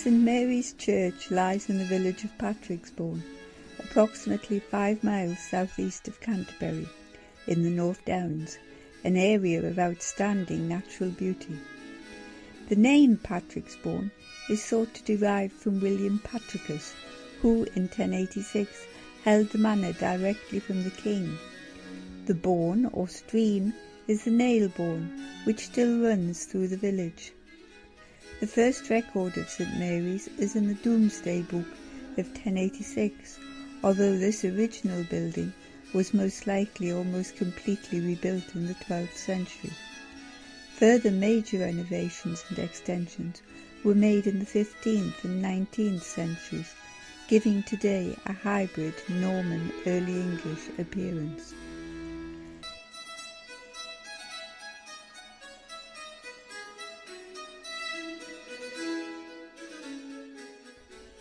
St Mary's Church lies in the village of Patrixbourne, approximately 5 miles southeast of Canterbury, in the North Downs, an area of outstanding natural beauty. The name Patrixbourne is thought to derive from William Patricus, who in 1086 held the manor directly from the king. The bourne or stream is the Nailbourne, which still runs through the village. The first record of St Mary's is in the Domesday Book of 1086, although this original building was most likely almost completely rebuilt in the 12th century. Further major renovations and extensions were made in the 15th and 19th centuries, giving today a hybrid Norman Early English appearance.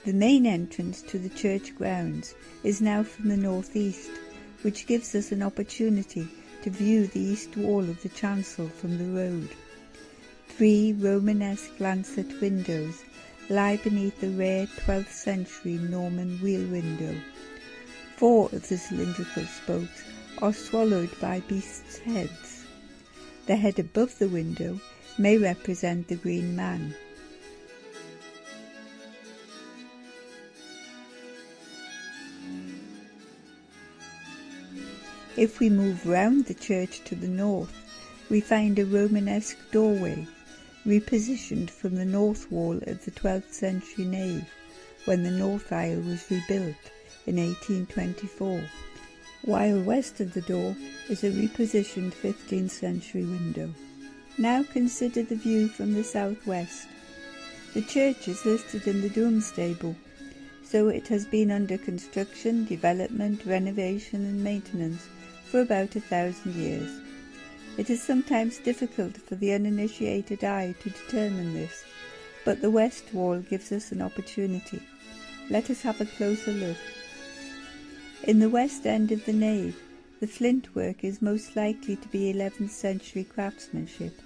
The main entrance to the church grounds is now from the northeast, which gives us an opportunity to view the east wall of the chancel from the road. 3 Romanesque lancet windows lie beneath the rare 12th century Norman wheel window. 4 of the cylindrical spokes are swallowed by beasts' heads. The head above the window may represent the Green Man. If we move round the church to the north, we find a Romanesque doorway, repositioned from the north wall of the 12th century nave, when the north aisle was rebuilt in 1824, while west of the door is a repositioned 15th century window. Now consider the view from the southwest. The church is listed in the Domesday Book, so it has been under construction, development, renovation and maintenance for about 1,000 years. It is sometimes difficult for the uninitiated eye to determine this, but the west wall gives us an opportunity. Let us have a closer look. In the west end of the nave, the flint work is most likely to be 11th century craftsmanship.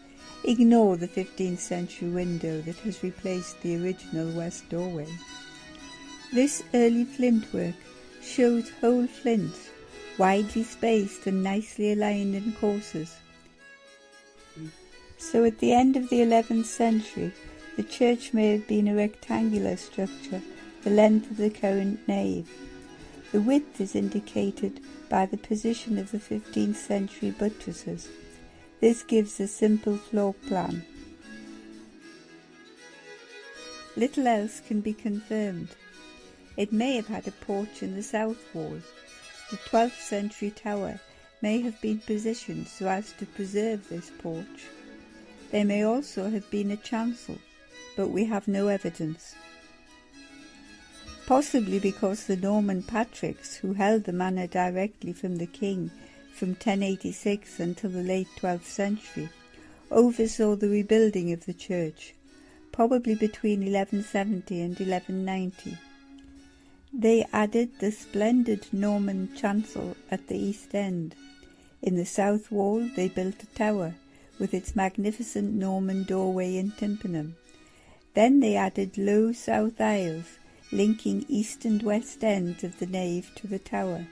Ignore the 15th century window that has replaced the original west doorway. This early flint work shows whole flints, widely spaced and nicely aligned in courses. So at the end of the 11th century, the church may have been a rectangular structure, the length of the current nave. The width is indicated by the position of the 15th century buttresses. This gives a simple floor plan. Little else can be confirmed. It may have had a porch in the south wall. The 12th century tower may have been positioned so as to preserve this porch. There may also have been a chancel, but we have no evidence. Possibly because the Norman Patricks, who held the manor directly from the king from 1086 until the late 12th century, oversaw the rebuilding of the church, probably between 1170 and 1190. They added the splendid Norman chancel at the east end. In the south wall they built a tower, with its magnificent Norman doorway and tympanum. Then they added low south aisles, linking east and west ends of the nave to the tower.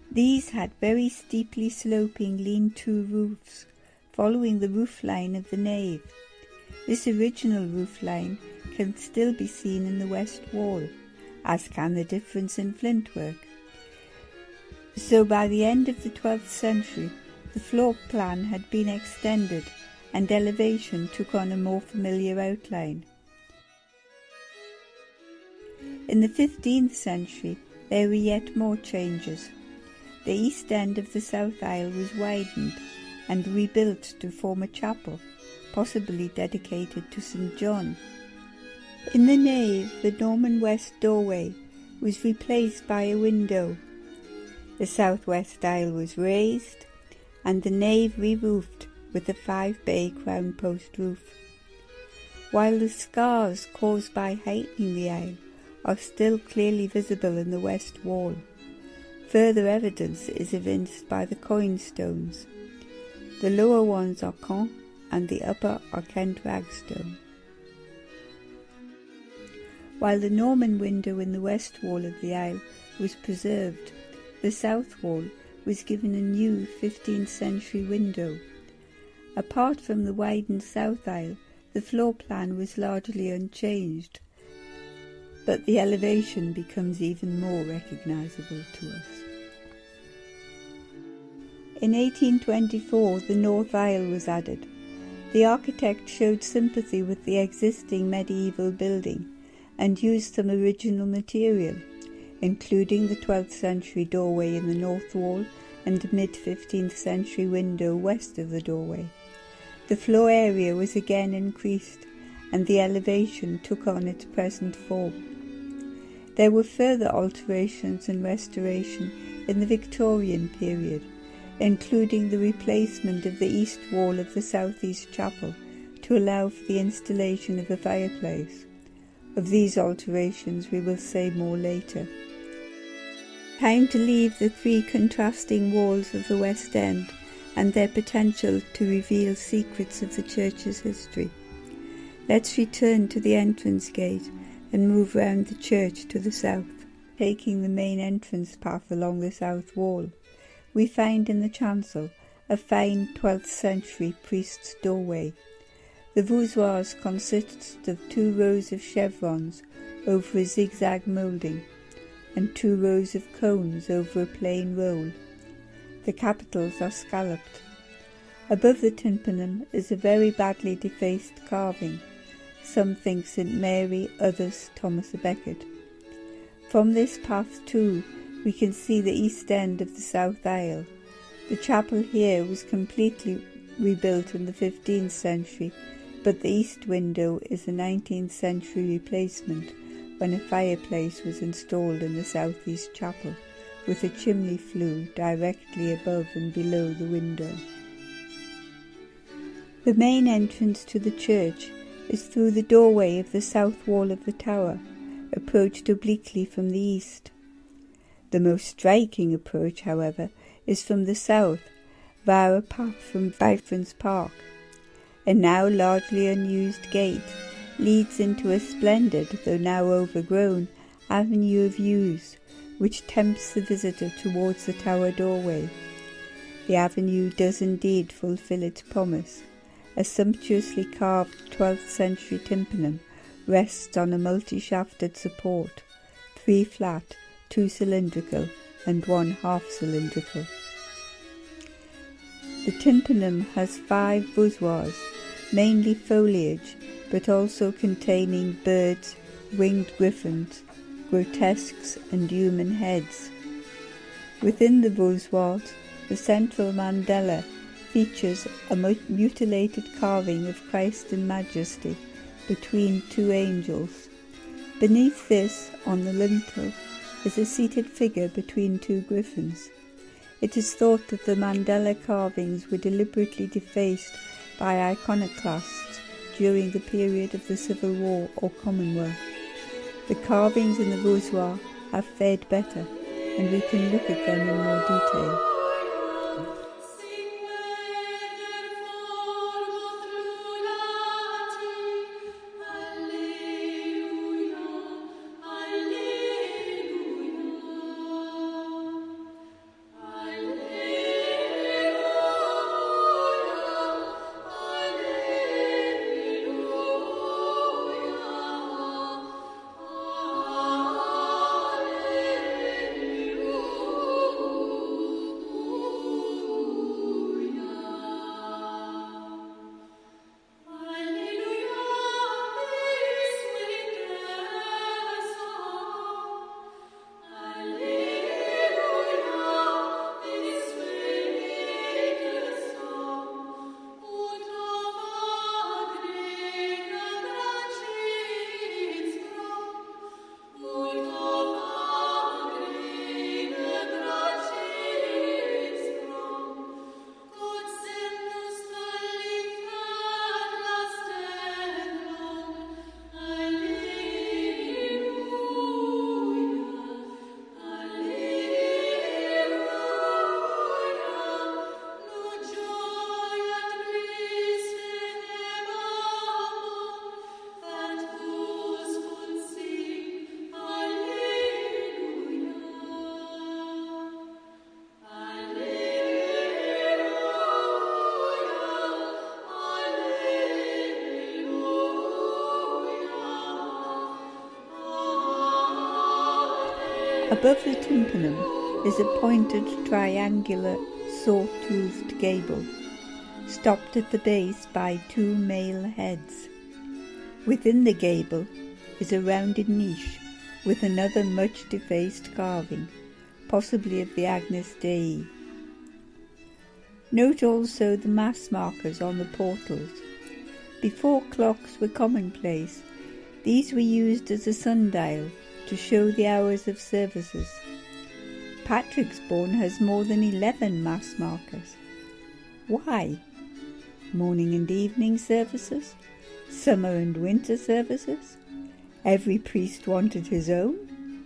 These had very steeply sloping lean-to roofs, following the roofline of the nave. This original roofline can still be seen in the west wall, as can the difference in flint work. So by the end of the 12th century, the floor plan had been extended and elevation took on a more familiar outline. In the 15th century, there were yet more changes. The east end of the south aisle was widened and rebuilt to form a chapel, possibly dedicated to St. John. In the nave, the Norman west doorway was replaced by a window. The southwest aisle was raised, and the nave re-roofed with a 5-bay crown post roof. While the scars caused by heightening the aisle are still clearly visible in the west wall, further evidence is evinced by the coin stones. The lower ones are Caen and the upper are Kent ragstone. While the Norman window in the west wall of the aisle was preserved, the south wall was given a new 15th century window. Apart from the widened south aisle, the floor plan was largely unchanged, but the elevation becomes even more recognisable to us. In 1824, the north aisle was added. The architect showed sympathy with the existing medieval building and used some original material, including the 12th century doorway in the north wall and mid-15th century window west of the doorway. The floor area was again increased, and the elevation took on its present form. There were further alterations and restoration in the Victorian period, including the replacement of the east wall of the southeast chapel to allow for the installation of a fireplace. Of these alterations we will say more later. Time to leave the three contrasting walls of the West End and their potential to reveal secrets of the church's history. Let's return to the entrance gate and move round the church to the south. Taking the main entrance path along the south wall, we find in the chancel a fine 12th century priest's doorway. The voussoirs consist of 2 rows of chevrons over a zigzag moulding and 2 rows of cones over a plain roll. The capitals are scalloped. Above the tympanum is a very badly defaced carving. Some think St. Mary, others Thomas à Becket. From this path too we can see the east end of the south aisle. The chapel here was completely rebuilt in the 15th century, but the east window is a 19th century replacement when a fireplace was installed in the southeast chapel, with a chimney flue directly above and below the window. The main entrance to the church is through the doorway of the south wall of the tower, approached obliquely from the east. The most striking approach, however, is from the south, via a path from Bifrons Park. A now largely unused gate leads into a splendid, though now overgrown, avenue of yews, which tempts the visitor towards the tower doorway. The avenue does indeed fulfil its promise. A sumptuously carved 12th century tympanum rests on a multi-shafted support, 3 flat, 2 cylindrical and 1 half-cylindrical. The tympanum has 5 voussoirs, mainly foliage, but also containing birds, winged griffins, grotesques and human heads. Within the voussoirs, the central mandala features a mutilated carving of Christ in Majesty between 2 angels. Beneath this, on the lintel, is a seated figure between 2 griffins. It is thought that the mandala carvings were deliberately defaced by iconoclasts during the period of the Civil War or Commonwealth. The carvings in the voussoir have fared better, and we can look at them in more detail. Above the tympanum is a pointed triangular saw-toothed gable, stopped at the base by 2 male heads. Within the gable is a rounded niche with another much defaced carving, possibly of the Agnus Dei. Note also the mass markers on the portals. Before clocks were commonplace, these were used as a sundial to show the hours of services. Patrixbourne has more than 11 mass markers. Why? Morning and evening services? Summer and winter services? Every priest wanted his own?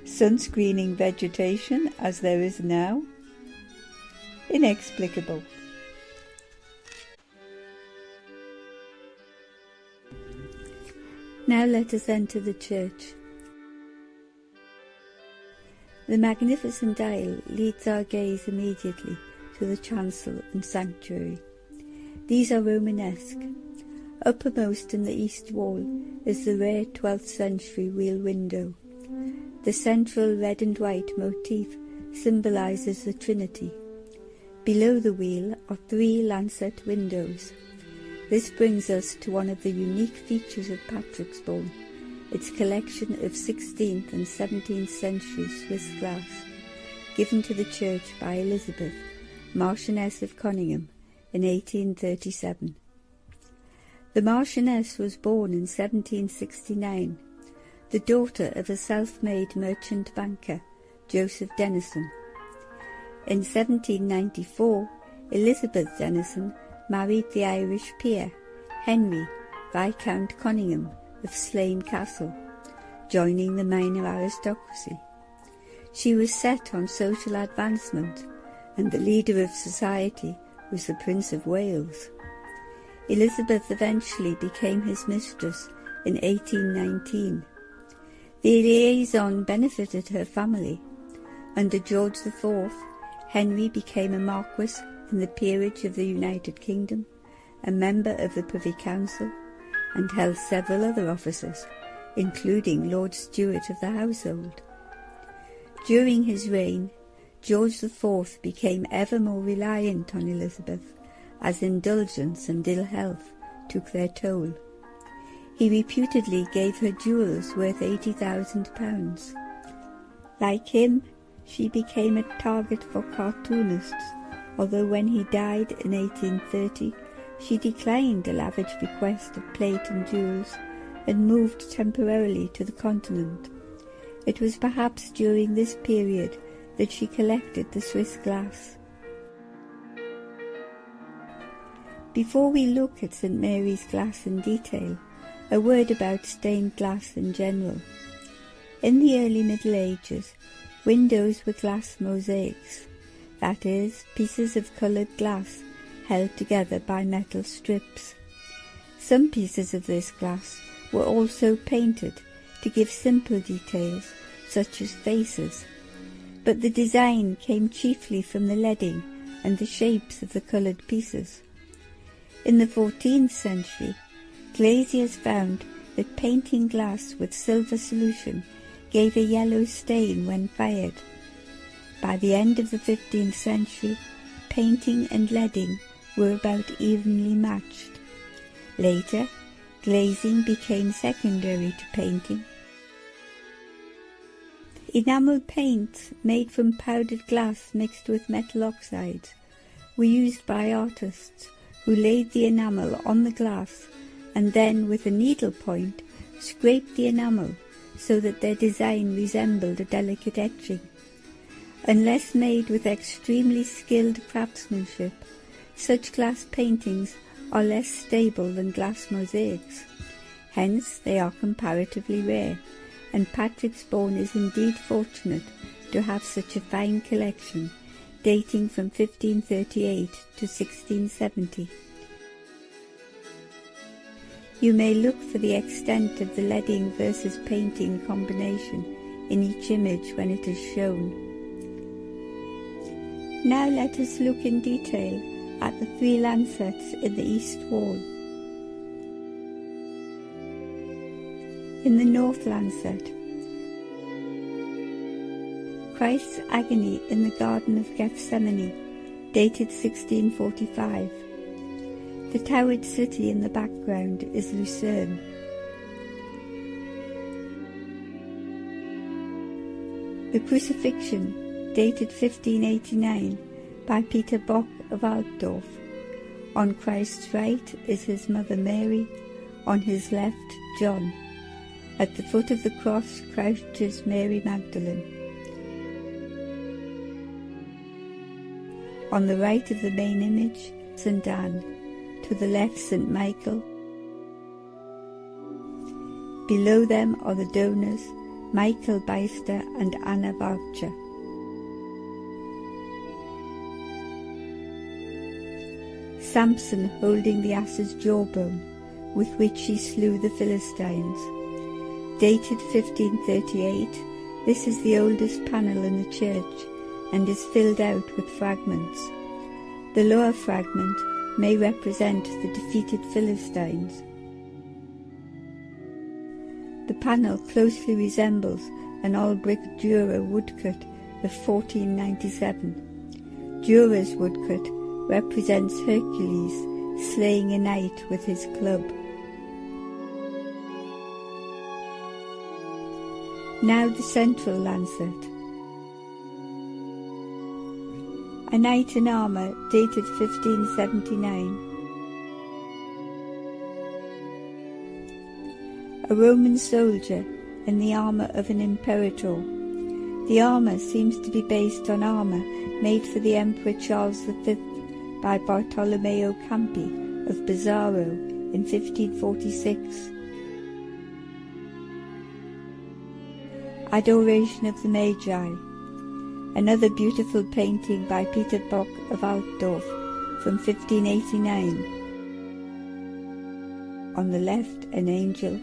Sunscreening vegetation as there is now? Inexplicable. Now let us enter the church. The magnificent aisle leads our gaze immediately to the chancel and sanctuary. These are Romanesque. Uppermost in the east wall is the rare 12th century wheel window. The central red and white motif symbolises the Trinity. Below the wheel are 3 lancet windows. This brings us to one of the unique features of Patrixbourne, its collection of 16th and 17th century Swiss glass, given to the church by Elizabeth, Marchioness of Conyngham, in 1837. The Marchioness was born in 1769, the daughter of a self-made merchant banker, Joseph Denison. In 1794, Elizabeth Denison married the Irish peer, Henry, Viscount Conyngham of Slane Castle, joining the minor aristocracy. She was set on social advancement, and the leader of society was the Prince of Wales. Elizabeth eventually became his mistress in 1819. The liaison benefited her family. Under George IV, Henry became a Marquess in the Peerage of the United Kingdom, a member of the Privy Council, and held several other offices, including Lord Steward of the Household. During his reign, George IV became ever more reliant on Elizabeth, as indulgence and ill health took their toll. He reputedly gave her jewels worth £80,000. Like him, she became a target for cartoonists, although when he died in 1830, she declined a lavish bequest of plate and jewels and moved temporarily to the continent. It was perhaps during this period that she collected the Swiss glass. Before we look at St Mary's glass in detail, a word about stained glass in general. In the early Middle Ages, windows were glass mosaics, that is, pieces of coloured glass held together by metal strips. Some pieces of this glass were also painted to give simple details such as faces, but the design came chiefly from the leading and the shapes of the coloured pieces. In the 14th century, glaziers found that painting glass with silver solution gave a yellow stain when fired. By the end of the 15th century, painting and leading were about evenly matched. Later, glazing became secondary to painting. Enamel paints made from powdered glass mixed with metal oxides were used by artists who laid the enamel on the glass and then, with a needle point, scraped the enamel so that their design resembled a delicate etching. Unless made with extremely skilled craftsmanship, such glass paintings are less stable than glass mosaics. Hence they are comparatively rare, and Patrixbourne is indeed fortunate to have such a fine collection, dating from 1538 to 1670. You may look for the extent of the leading versus painting combination in each image when it is shown. Now let us look in detail at the 3 lancets in the east wall. In the north lancet, Christ's agony in the Garden of Gethsemane, dated 1645. The towered city in the background is Lucerne. The Crucifixion, dated 1589, by Peter Bock of Altdorf. On Christ's right is his mother Mary, on his left John. At the foot of the cross crouches Mary Magdalene. On the right of the main image, St. Anne. To the left, St. Michael. Below them are the donors, Michael Beister and Anna Voucher. Samson holding the ass's jawbone, with which he slew the Philistines. Dated 1538, this is the oldest panel in the church, and is filled out with fragments. The lower fragment may represent the defeated Philistines. The panel closely resembles an all-brick Dürer woodcut of 1497. Dürer's woodcut represents Hercules slaying a knight with his club. Now the central lancet. A knight in armour, dated 1579. A Roman soldier in the armour of an imperator. The armour seems to be based on armour made for the Emperor Charles V by Bartolomeo Campi of Pesaro in 1546. Adoration of the Magi. Another beautiful painting by Peter Bock of Altdorf from 1589. On the left, an angel.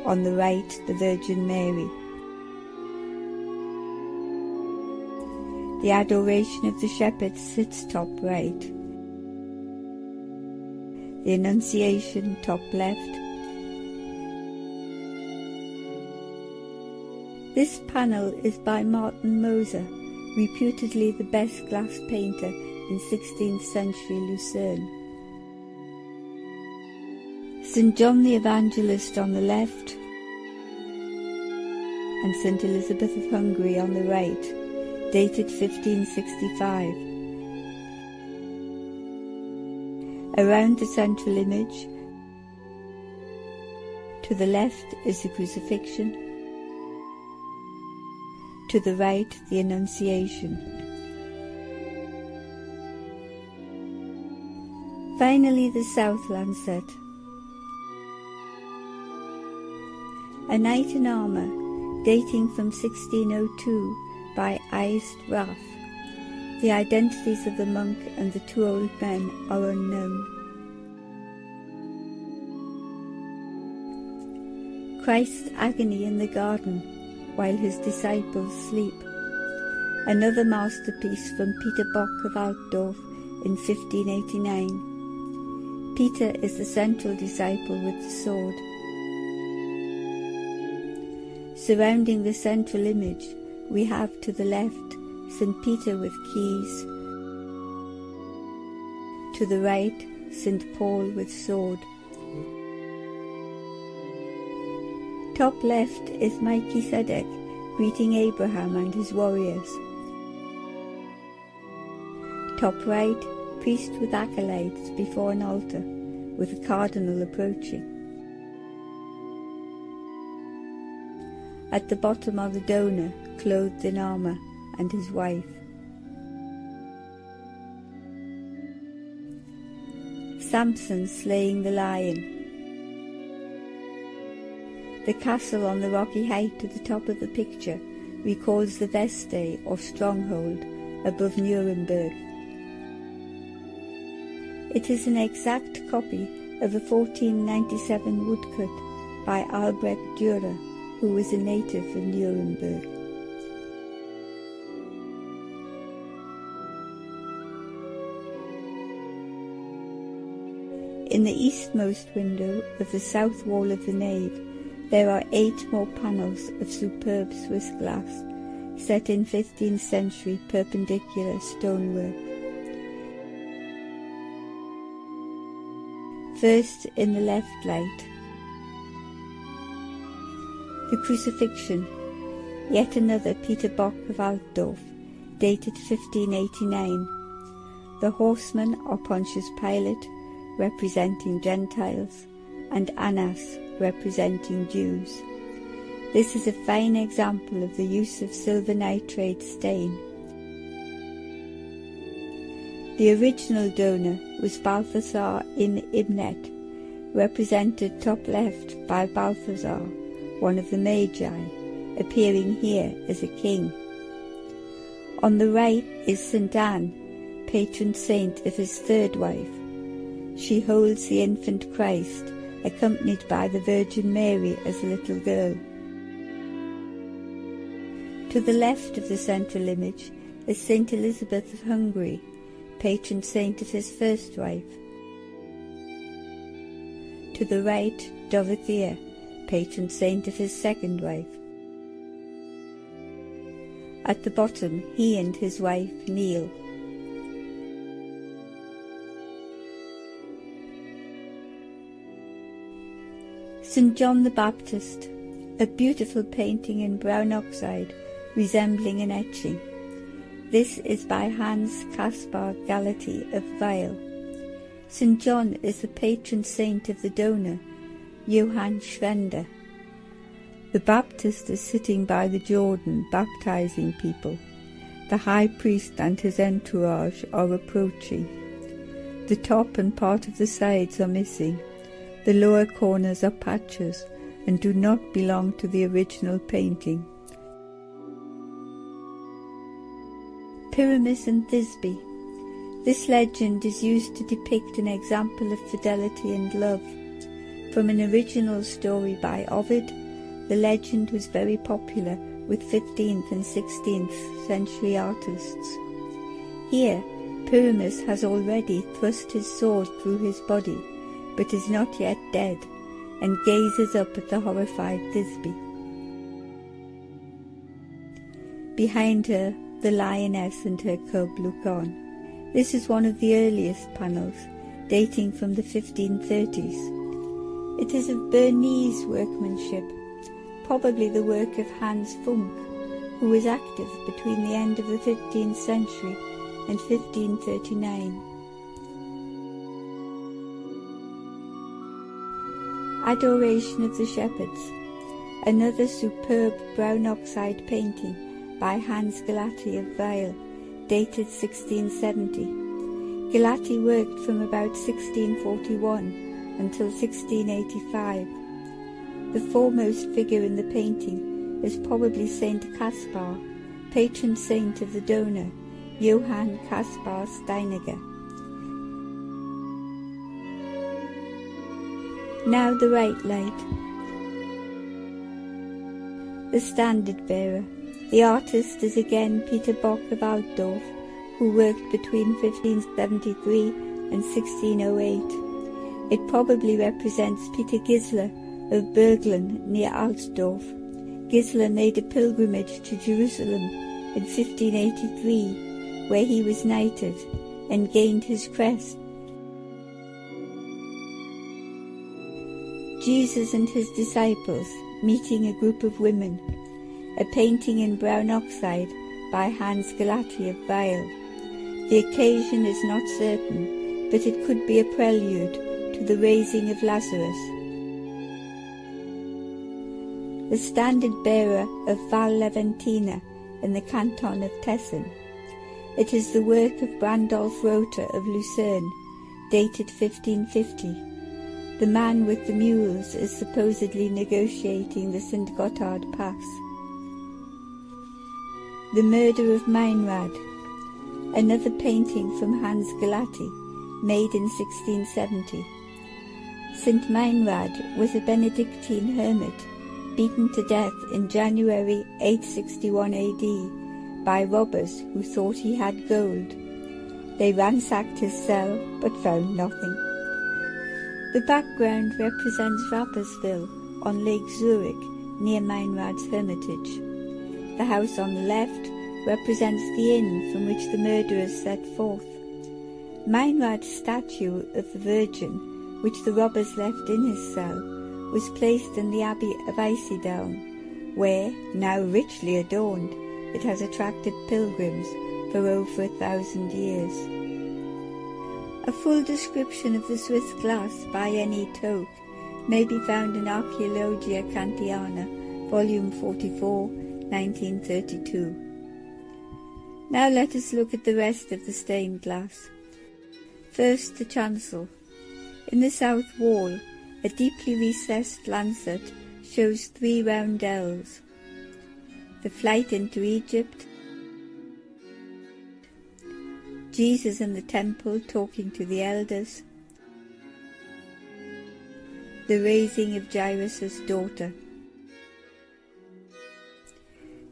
On the right, the Virgin Mary. The Adoration of the Shepherd sits top right. The Annunciation top left. This panel is by Martin Moser, reputedly the best glass painter in 16th century Lucerne. St. John the Evangelist on the left, and St. Elizabeth of Hungary on the right, dated 1565. Around the central image, to the left is the Crucifixion, to the right, the Annunciation. Finally, the south lancet. A knight in armour, dating from 1602, by Eist Rath. The identities of the monk and the two old men are unknown. Christ's agony in the garden, while his disciples sleep. Another masterpiece from Peter Bock of Altdorf in 1589. Peter is the central disciple with the sword. Surrounding the central image, we have to the left St. Peter with keys. To the right, St. Paul with sword. Top left is Melchizedek greeting Abraham and his warriors. Top right, priest with acolytes before an altar, with a cardinal approaching. At the bottom are the donor, clothed in armour, and his wife. Samson slaying the lion. The castle on the rocky height to the top of the picture recalls the Veste or stronghold above Nuremberg. It is an exact copy of a 1497 woodcut by Albrecht Dürer, who was a native of Nuremberg. In the eastmost window of the south wall of the nave, There are 8 more panels of superb Swiss glass, set in 15th century perpendicular stonework. First, in the left light, the Crucifixion, yet another Peter Bock of Altdorf, dated 1589. The horsemen are Pontius Pilate, representing Gentiles, and Annas, representing Jews. This is a fine example of the use of silver nitrate stain. The original donor was Balthasar in Ibnet, represented top left by Balthasar, one of the Magi, appearing here as a king. On the right is St. Anne, patron saint of his third wife. She holds the infant Christ, accompanied by the Virgin Mary as a little girl. To the left of the central image is St. Elizabeth of Hungary, patron saint of his first wife. To the right, Dorothea, patron saint of his second wife. At the bottom, he and his wife kneel. St. John the Baptist, a beautiful painting in brown oxide resembling an etching. This is by Hans Caspar Galati of Weil. St. John is the patron saint of the donor, Johann Schwender. The Baptist is sitting by the Jordan, baptizing people. The high priest and his entourage are approaching. The top and part of the sides are missing. The lower corners are patches and do not belong to the original painting. Pyramus and Thisbe. This legend is used to depict an example of fidelity and love. From an original story by Ovid, the legend was very popular with 15th and 16th century artists. Here, Pyramus has already thrust his sword through his body, but is not yet dead, and gazes up at the horrified Thisbe. Behind her, the lioness and her cub look on. This is one of the earliest panels, dating from the 1530s. It is of Bernese workmanship, probably the work of Hans Funk, who was active between the end of the 15th century and 1539. Adoration of the Shepherds, another superb brown oxide painting by Hans Galati of Weil, dated 1670. Galati worked from about 1641 until 1685. The foremost figure in the painting is probably Saint Caspar, patron saint of the donor, Johann Caspar Steiniger. Now the right light. The standard bearer. The artist is again Peter Bock of Altdorf, who worked between 1573 and 1608. It probably represents Peter Gisler of Berglen near Altdorf. Gisler made a pilgrimage to Jerusalem in 1583, where he was knighted and gained his crest. Jesus and his disciples meeting a group of women, a painting in brown oxide by Hans Galati of Weil. The occasion is not certain, but it could be a prelude to the raising of Lazarus. The standard bearer of Val Leventina in the canton of Tessen. It is the work of Brandolf Rota of Lucerne, dated 1550. The man with the mules is supposedly negotiating the St. Gotthard Pass. The Murder of Meinrad, another painting from Hans Galati, made in 1670. St. Meinrad was a Benedictine hermit, beaten to death in January 861 AD by robbers who thought he had gold. They ransacked his cell but found nothing. The background represents Rapperswil on Lake Zurich, near Meinrad's hermitage. The house on the left represents the inn from which the murderers set forth. Meinrad's statue of the Virgin, which the robbers left in his cell, was placed in the Abbey of Eisleben, where, now richly adorned, it has attracted pilgrims for over 1,000 years. A full description of the Swiss glass by N.E. Toke may be found in Archaeologia Kantiana, Volume 44, 1932. Now let us look at the rest of the stained glass. First, the chancel. In the south wall, a deeply recessed lancet shows 3 roundels. The flight into Egypt, Jesus in the temple talking to the elders, the raising of Jairus' daughter.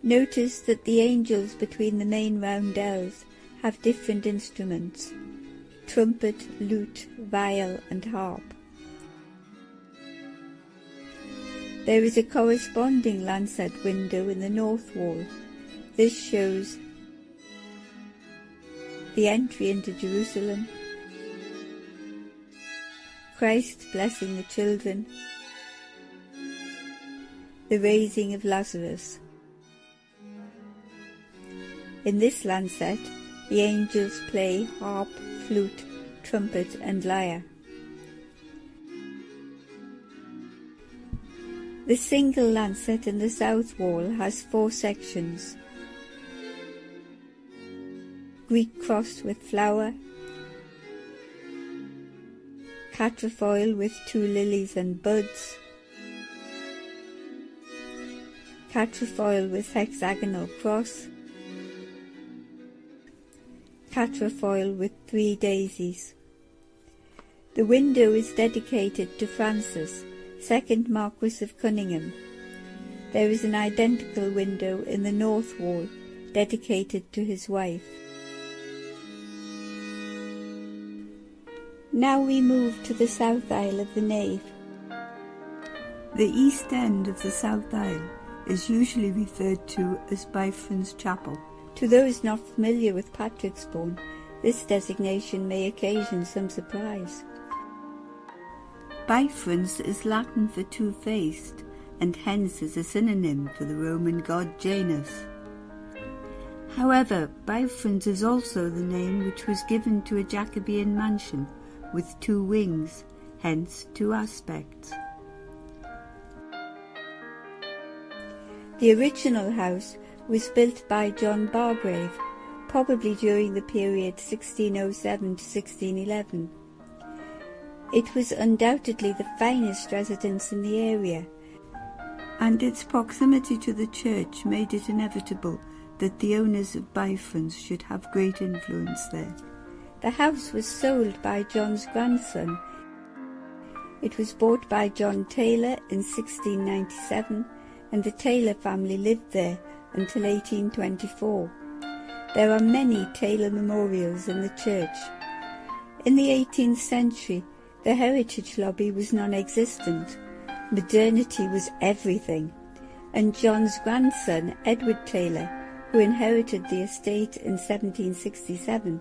Notice that the angels between the main roundels have different instruments: trumpet, lute, viol and harp. There is a corresponding lancet window in the north wall. This shows the entry into Jerusalem, Christ blessing the children, the raising of Lazarus. In this lancet, the angels play harp, flute, trumpet and lyre. The single lancet in the south wall has 4 sections: Greek cross with flower, quatrefoil with 2 lilies and buds, quatrefoil with hexagonal cross, quatrefoil with 3 daisies. The window is dedicated to Francis, 2nd Marquess of Cunningham. There is an identical window in the north wall dedicated to his wife. Now we move to the south aisle of the nave. The east end of the south aisle is usually referred to as Bifrons Chapel. To those not familiar with Patrixbourne, this designation may occasion some surprise. Bifrons is Latin for two-faced, and hence is a synonym for the Roman god Janus. However, Bifrons is also the name which was given to a Jacobean mansion with 2 wings, hence 2 aspects. The original house was built by John Bargrave, probably during the period 1607 to 1611. It was undoubtedly the finest residence in the area, and its proximity to the church made it inevitable that the owners of Bifrons should have great influence there. The house was sold by John's grandson. It was bought by John Taylor in 1697, and the Taylor family lived there until 1824. There are many Taylor memorials in the church. In the 18th century, the heritage lobby was non-existent. Modernity was everything, and John's grandson, Edward Taylor, who inherited the estate in 1767,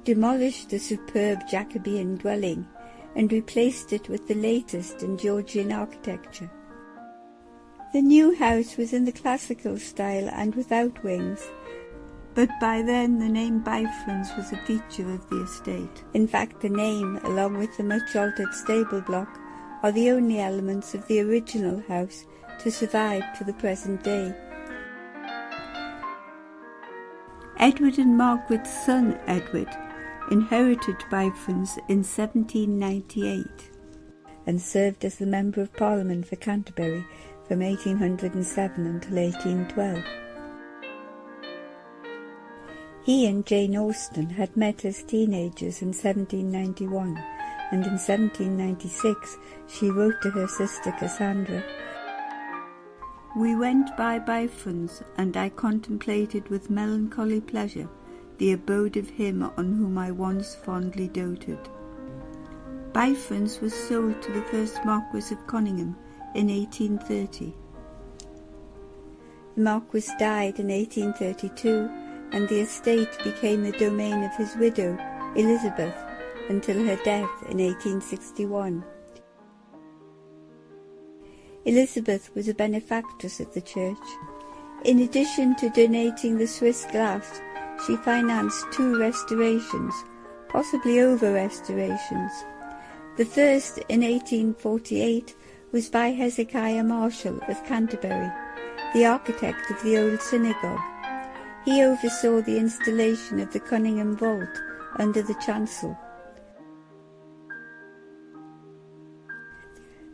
demolished the superb Jacobean dwelling and replaced it with the latest in Georgian architecture. The new house was in the classical style and without wings, but by then the name Bifrons was a feature of the estate. In fact, the name, along with the much-altered stable block, are the only elements of the original house to survive to the present day. Edward and Margaret's son, Edward, inherited Bifrons in 1798 and served as the Member of Parliament for Canterbury from 1807 until 1812. He and Jane Austen had met as teenagers in 1791, and in 1796 she wrote to her sister Cassandra, "We went by Bifrons, and I contemplated with melancholy pleasure the abode of him on whom I once fondly doted." Bifrons was sold to the first Marquess of Cunningham in 1830. The Marquess died in 1832, and the estate became the domain of his widow, Elizabeth, until her death in 1861. Elizabeth was a benefactress of the church. In addition to donating the Swiss glass, she financed 2 restorations, possibly over-restorations. The first, in 1848, was by Hezekiah Marshall of Canterbury, the architect of the old synagogue. He oversaw the installation of the Cunningham vault under the chancel.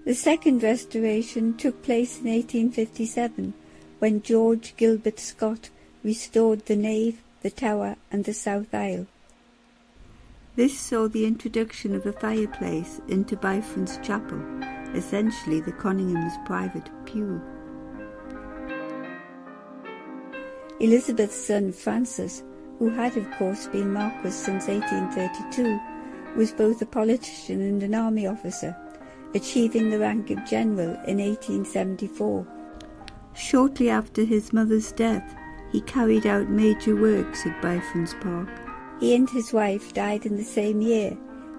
The second restoration took place in 1857, when George Gilbert Scott restored the nave, the tower and the south aisle. This saw the introduction of a fireplace into Bifrons chapel, essentially the Cunninghams' private pew. Elizabeth's son Francis, who had of course been Marquess since 1832, was both a politician and an army officer, achieving the rank of general in 1874. Shortly after his mother's death, he carried out major works at Bifrons Park. He and his wife died in the same year,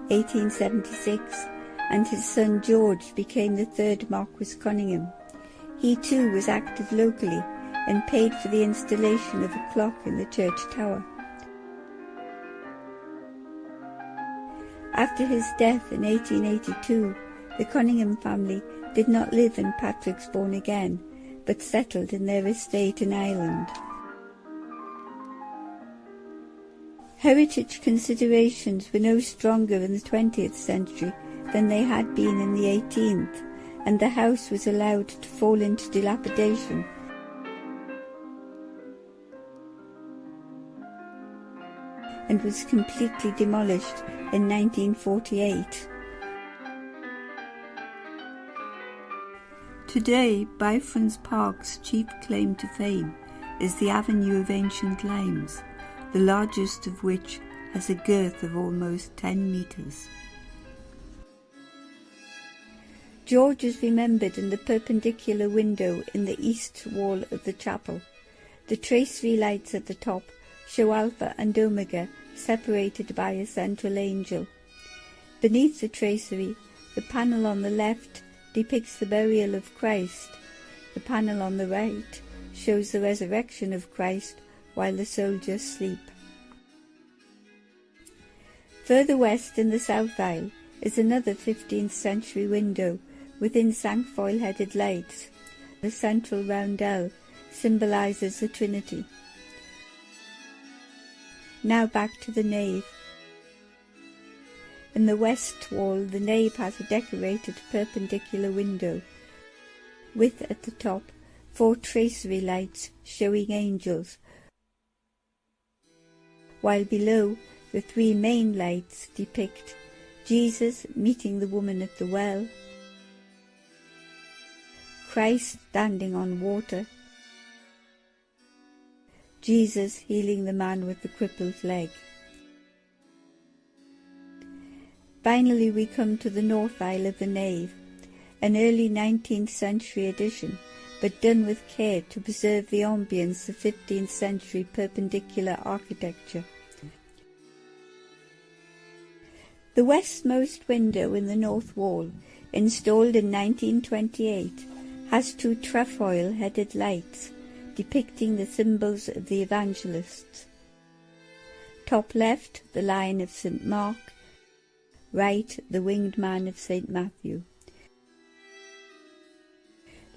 1876, and his son George became the 3rd Marquess Cunningham. He too was active locally and paid for the installation of a clock in the church tower. After his death in 1882, the Cunningham family did not live in Patrixbourne again, but settled in their estate in Ireland. Heritage considerations were no stronger in the 20th century than they had been in the 18th, and the house was allowed to fall into dilapidation and was completely demolished in 1948. Today, Bifrons Park's chief claim to fame is the Avenue of Ancient Limes, the largest of which has a girth of almost 10 metres. George is remembered in the perpendicular window in the east wall of the chapel. The tracery lights at the top show Alpha and Omega separated by a central angel. Beneath the tracery, the panel on the left depicts the burial of Christ. The panel on the right shows the resurrection of Christ while the soldiers sleep. Further west in the south aisle is another 15th century window within cinquefoil-headed lights. The central roundel symbolises the Trinity. Now back to the nave. In the west wall, the nave has a decorated perpendicular window, with at the top 4 tracery lights showing angels, while below the 3 main lights depict Jesus meeting the woman at the well, Christ standing on water, Jesus healing the man with the crippled leg. Finally we come to the north aisle of the nave, an early 19th century addition, but done with care to preserve the ambience of 15th century perpendicular architecture. The westmost window in the north wall, installed in 1928, has 2 trefoil-headed lights depicting the symbols of the evangelists. Top left, the Lion of St. Mark, right, the Winged Man of St. Matthew.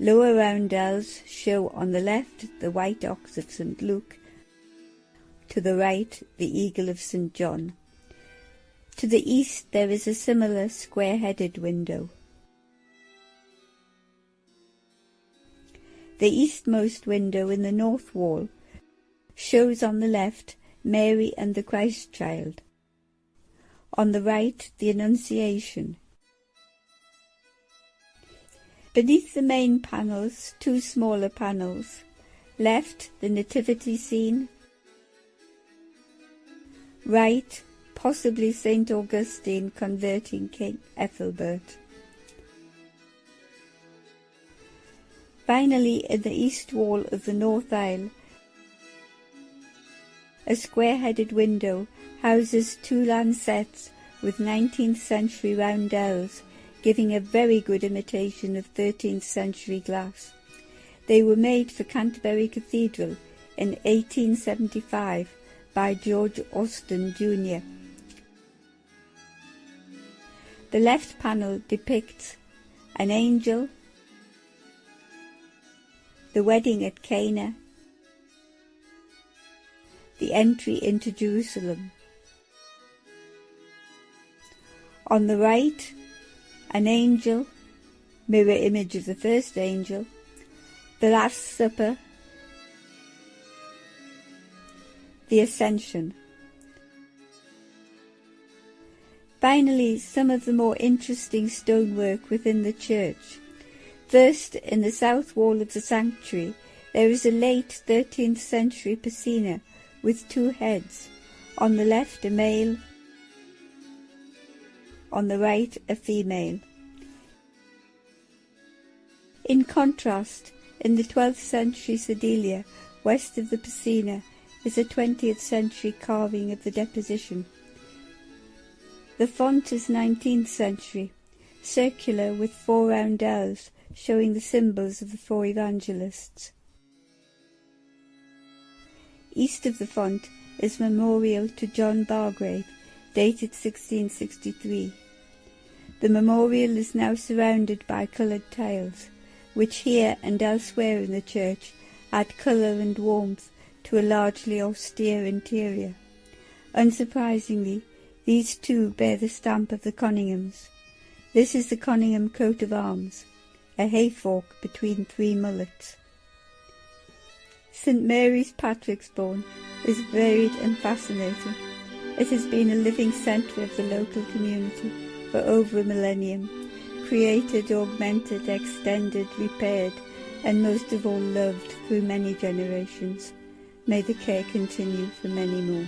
Lower roundels show on the left the White Ox of St. Luke, to the right the Eagle of St. John. To the east there is a similar square-headed window. The eastmost window in the north wall shows on the left Mary and the Christ child. On the right, the Annunciation. Beneath the main panels, 2 smaller panels. Left, the Nativity scene. Right, possibly St. Augustine converting King Ethelbert. Finally, in the east wall of the north aisle, a square-headed window houses 2 lancets with 19th century roundels, giving a very good imitation of 13th century glass. They were made for Canterbury Cathedral in 1875 by George Austin Jr. The left panel depicts an angel, the wedding at Cana, the entry into Jerusalem. On the right, an angel, mirror image of the first angel, the Last Supper, the Ascension. Finally, some of the more interesting stonework within the church. First, in the south wall of the sanctuary, there is a late 13th century piscina with 2 heads, on the left a male, on the right a female. In contrast, in the 12th century sedilia, west of the piscina, is a 20th century carving of the Deposition. The font is 19th century, circular with 4 roundels showing the symbols of the 4 evangelists. East of the font is memorial to John Bargrave, dated 1663. The memorial is now surrounded by coloured tiles, which here and elsewhere in the church add colour and warmth to a largely austere interior. Unsurprisingly, these too bear the stamp of the Conynghams. This is the Conyngham coat of arms, a hayfork between 3 mullets. St Mary's Patrixbourne is varied and fascinating. It has been a living centre of the local community for over a millennium, created, augmented, extended, repaired, and most of all loved through many generations. May the care continue for many more.